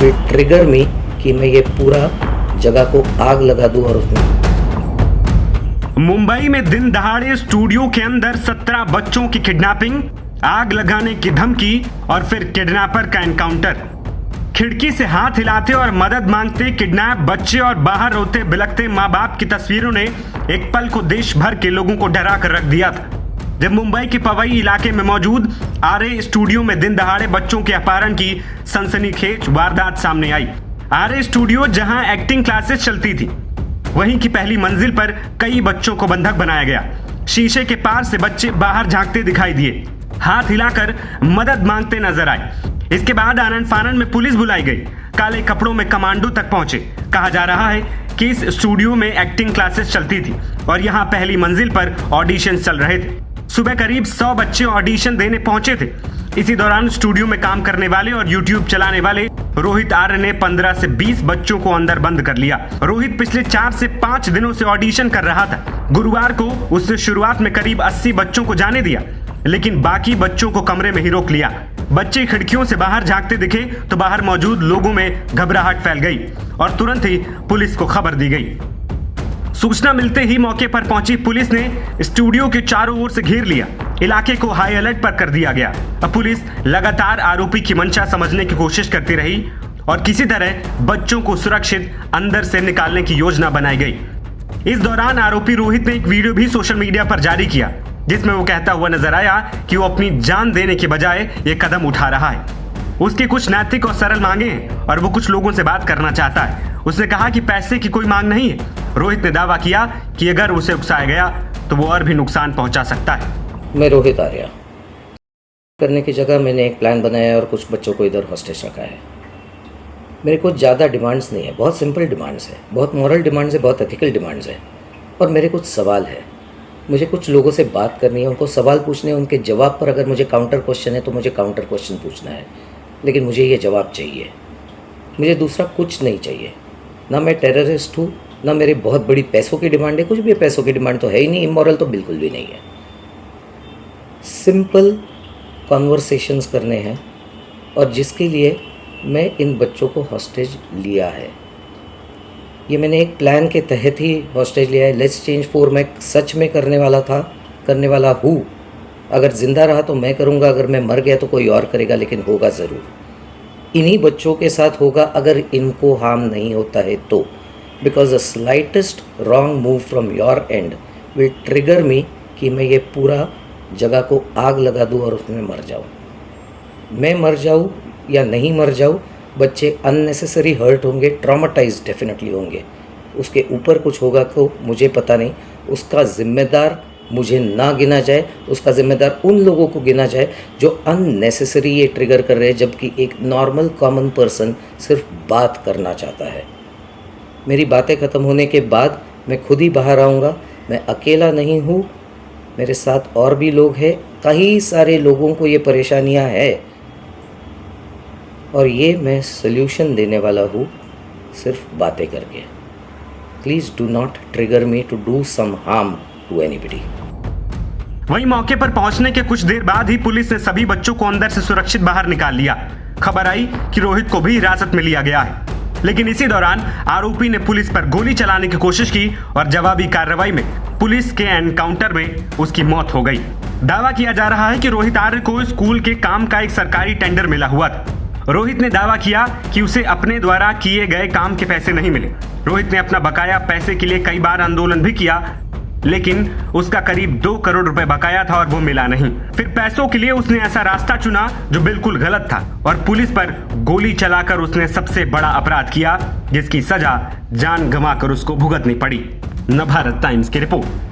Trigger me कि मैं ये पूरा जगह को आग लगा दूं और उसमें। मुंबई में दिन दहाड़े स्टूडियो के अंदर 17 बच्चों की किडनैपिंग, आग लगाने की धमकी और फिर किडनैपर का एनकाउंटर। खिड़की से हाथ हिलाते और मदद मांगते किडनैप बच्चे और बाहर रोते बिलखते माँ बाप की तस्वीरों ने एक पल को देश भर के लोगों को डरा कर रख दिया था, जब मुंबई के पवई इलाके में मौजूद आरए स्टूडियो में दिन दहाड़े बच्चों के अपहरण की सनसनीखेज वारदात सामने आई। आरए स्टूडियो जहां एक्टिंग क्लासेस चलती थी, वहीं की पहली मंजिल पर कई बच्चों को बंधक बनाया गया। शीशे के पार से बच्चे बाहर झांकते दिखाई दिए, हाथ हिलाकर मदद मांगते नजर आए। इसके बाद आनन फानन में पुलिस बुलाई गई, काले कपड़ों में कमांडो तक पहुंचे। कहा जा रहा है कि इस स्टूडियो में एक्टिंग क्लासेस चलती थी और यहां पहली मंजिल पर ऑडिशन चल रहे थे। सुबह करीब 100 बच्चे ऑडिशन देने पहुंचे थे। इसी दौरान स्टूडियो में काम करने वाले और यूट्यूब चलाने वाले रोहित आर्य ने 15 से 20 बच्चों को अंदर बंद कर लिया। रोहित पिछले 4 से 5 दिनों से ऑडिशन कर रहा था। गुरुवार को उसने शुरुआत में करीब 80 बच्चों को जाने दिया, लेकिन बाकी बच्चों को कमरे में ही रोक लिया। बच्चे खिड़कियों से बाहर झांकते दिखे तो बाहर मौजूद लोगों में घबराहट फैल गई और तुरंत ही पुलिस को खबर दी गई। सूचना मिलते ही मौके पर पहुंची पुलिस ने स्टूडियो के चारों ओर से घेर लिया। इलाके को हाई अलर्ट पर कर दिया गया। अब पुलिस लगातार आरोपी की मंशा समझने की कोशिश करती रही और किसी तरह बच्चों को सुरक्षित अंदर से निकालने की योजना बनाई गई। इस दौरान आरोपी रोहित ने एक वीडियो भी सोशल मीडिया पर जारी किया, जिसमें वो कहता हुआ नजर आया कि वो अपनी जान देने के बजाय ये कदम उठा रहा है। उसके कुछ नैतिक और सरल मांगे हैं और वो कुछ लोगों से बात करना चाहता है। उसने कहा कि पैसे की कोई मांग नहीं है। रोहित ने दावा किया कि अगर उसे उकसाया गया तो वो और भी नुकसान पहुंचा सकता है। मैं रोहित आर्य करने की जगह मैंने एक प्लान बनाया और कुछ बच्चों को इधर हॉस्टेज रखा है। मेरे को ज़्यादा डिमांड्स नहीं है, बहुत सिंपल डिमांड्स है, बहुत मॉरल डिमांड्स है, बहुत एथिकल डिमांड्स है। और मेरे कुछ सवाल है, मुझे कुछ लोगों से बात करनी है, उनको सवाल पूछने हैं, उनके जवाब पर अगर मुझे काउंटर क्वेश्चन है तो मुझे काउंटर क्वेश्चन पूछना है, लेकिन मुझे ये जवाब चाहिए। मुझे दूसरा कुछ नहीं चाहिए। ना मैं टेररिस्ट हूँ, ना मेरी बहुत बड़ी पैसों की डिमांड है। कुछ भी पैसों की डिमांड तो है ही नहीं, इमोरल तो बिल्कुल भी नहीं है। सिंपल कॉन्वर्सेशंस करने हैं और जिसके लिए मैं इन बच्चों को हॉस्टेज लिया है। ये मैंने एक प्लान के तहत ही हॉस्टेज लिया है। लेट्स चेंज 4 मैं सच में करने वाला हूँ। अगर ज़िंदा रहा तो मैं करूँगा, अगर मैं मर गया तो कोई और करेगा, लेकिन होगा ज़रूर। इन्हीं बच्चों के साथ होगा अगर इनको हार्म नहीं होता है तो। Because the slightest wrong move from your end will trigger me कि मैं ये पूरा जगह को आग लगा दूँ और उसमें मर जाऊँ। मैं मर जाऊँ या नहीं मर जाऊँ, बच्चे अननेसेसरी हर्ट होंगे, ट्रॉमाटाइज डेफिनेटली होंगे। उसके ऊपर कुछ होगा तो मुझे पता नहीं। उसका जिम्मेदार मुझे ना गिना जाए, उसका जिम्मेदार उन लोगों को गिना जाए जो अननेसेसरी ये ट्रिगर कर रहे हैं, जबकि एक नॉर्मल कॉमन पर्सन सिर्फ बात करना चाहता है। मेरी बातें ख़त्म होने के बाद मैं खुद ही बाहर आऊँगा। मैं अकेला नहीं हूँ, मेरे साथ और भी लोग हैं। कई सारे लोगों को ये परेशानियाँ हैं और ये मैं सल्यूशन देने वाला हूँ सिर्फ बातें करके। Please do not trigger me to do some harm to anybody. वहीं मौके पर पहुंचने के कुछ देर बाद ही पुलिस ने सभी बच्चों को अंदर से सुरक्षित बाहर निकाल लिया। खबर आई कि रोहित को भी हिरासत में लिया गया है, लेकिन इसी दौरान आरोपी ने पुलिस पर गोली चलाने की कोशिश की और जवाबी कार्रवाई में पुलिस के एनकाउंटर में उसकी मौत हो गई। दावा किया जा रहा है कि रोहित आर्य को स्कूल के काम का एक सरकारी टेंडर मिला हुआ था। रोहित ने दावा किया कि उसे अपने द्वारा किए गए काम के पैसे नहीं मिले। रोहित ने अपना बकाया पैसे के लिए कई बार आंदोलन भी किया, लेकिन उसका करीब 2 करोड़ रुपए बकाया था और वो मिला नहीं। फिर पैसों के लिए उसने ऐसा रास्ता चुना जो बिल्कुल गलत था और पुलिस पर गोली चलाकर उसने सबसे बड़ा अपराध किया, जिसकी सजा जान गंवाकर उसको भुगतनी पड़ी। नवभारत टाइम्स की रिपोर्ट।